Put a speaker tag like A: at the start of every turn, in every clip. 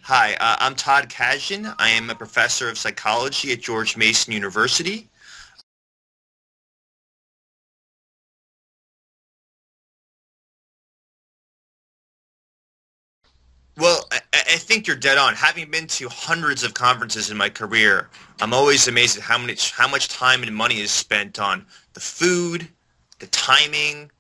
A: Hi, I'm Todd Kazan. I am a professor of psychology at George Mason University. Well, I think you're dead on. Having been to hundreds of conferences in my career, I'm always amazed at how much time and money is spent on the food, the timing,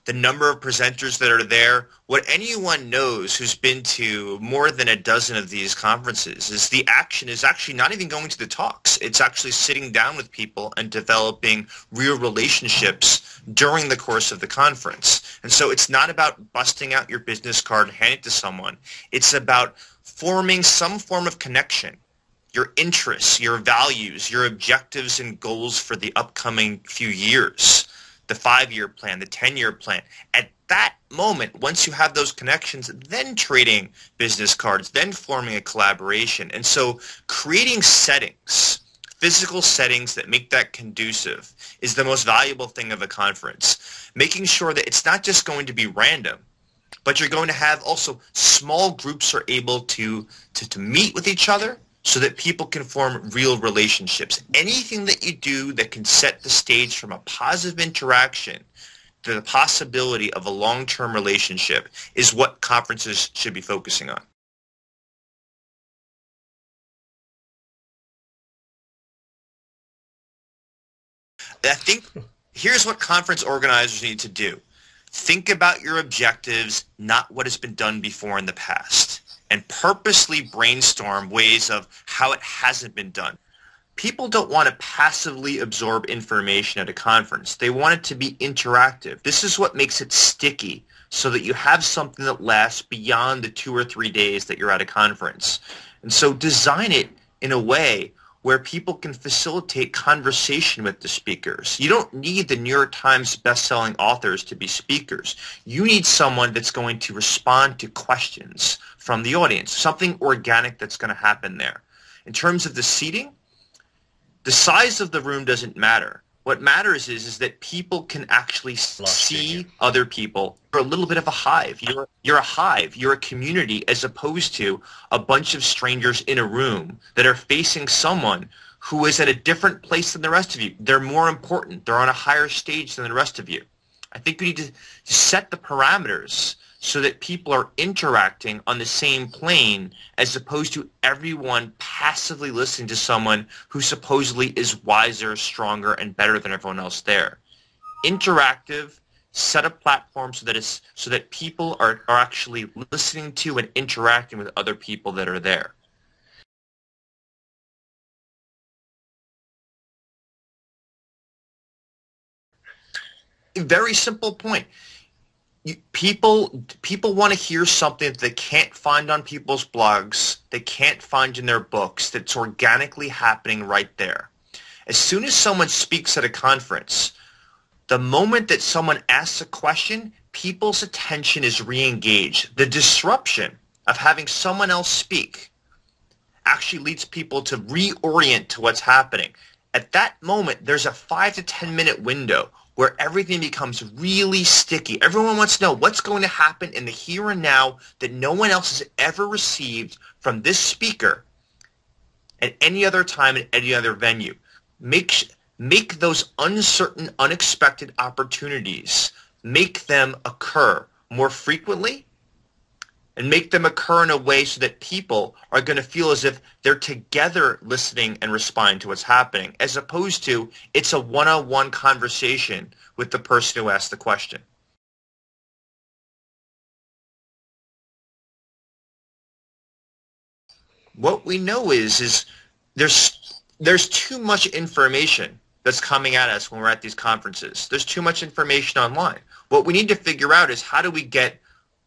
A: the number of presenters that are there. What anyone knows who's been to more than a dozen of these conferences is the action is actually not even going to the talks. It's actually sitting down with people and developing real relationships during the course of the conference. And so it's not about busting out your business card and handing it to someone. It's about forming some form of connection, your interests, your values, your objectives and goals for the upcoming few years, the 5-year plan, the 10-year plan. At that moment, once you have those connections, then trading business cards, then forming a collaboration. And so creating settings, physical settings that make that conducive is the most valuable thing of a conference. Making sure that it's not just going to be random, but you're going to have also small groups are able to meet with each other so that people can form real relationships. Anything that you do that can set the stage from a positive interaction to the possibility of a long-term relationship is what conferences should be focusing on. I think here's what conference organizers need to do. Think about your objectives, not what has been done before in the past, and purposely brainstorm ways of how it hasn't been done. People don't want to passively absorb information at a conference. They want it to be interactive. This is what makes it sticky so that you have something that lasts beyond the 2 or 3 days that you're at a conference. And so design it in a way where people can facilitate conversation with the speakers. You don't need the New York Times best-selling authors to be speakers. You need someone that's going to respond to questions from the audience, something organic that's going to happen there. In terms of the seating, the size of the room doesn't matter. What matters is that people can actually
B: Lost you
A: see
B: again.
A: other people. You're a little bit of a hive. You're a hive. You're a community as opposed to a bunch of strangers in a room that are facing someone who is at a different place than the rest of you. They're more important. They're on a higher stage than the rest of you. I think we need to set the parameters so that people are interacting on the same plane as opposed to everyone passively listening to someone who supposedly is wiser, stronger, and better than everyone else there. Interactive, set a platform so that people are actually listening to and interacting with other people that are there. Very simple point. People want to hear something that they can't find on people's blogs, they can't find in their books, that's organically happening right there. As soon as someone speaks at a conference, the moment that someone asks a question, people's attention is re-engaged. The disruption of having someone else speak actually leads people to reorient to what's happening. At that moment, there's a 5 to 10 minute window where everything becomes really sticky. Everyone wants to know what's going to happen in the here and now that no one else has ever received from this speaker at any other time at any other venue. Make those uncertain, unexpected opportunities, make them occur more frequently and make them occur in a way so that people are going to feel as if they're together listening and responding to what's happening, as opposed to it's a one-on-one conversation with the person who asked the question. What we know is there's too much information that's coming at us when we're at these conferences. There's too much information online. What we need to figure out is how do we get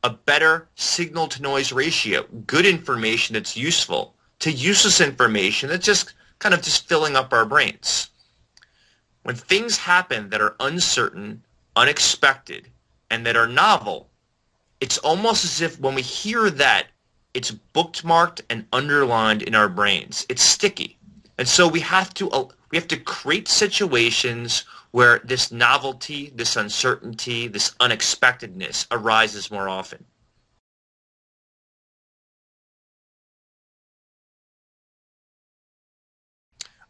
A: a better signal to noise ratio, good information that's useful to useless information that's just kind of just filling up our brains. When things happen that are uncertain, unexpected, and that are novel, it's almost as if when we hear that, it's bookmarked and underlined in our brains. It's sticky. And so we have to create situations where this novelty, this uncertainty, this unexpectedness arises more often.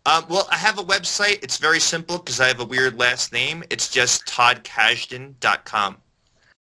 A: Well, I have a website. It's very simple because I have a weird last name. It's just toddkashdan.com.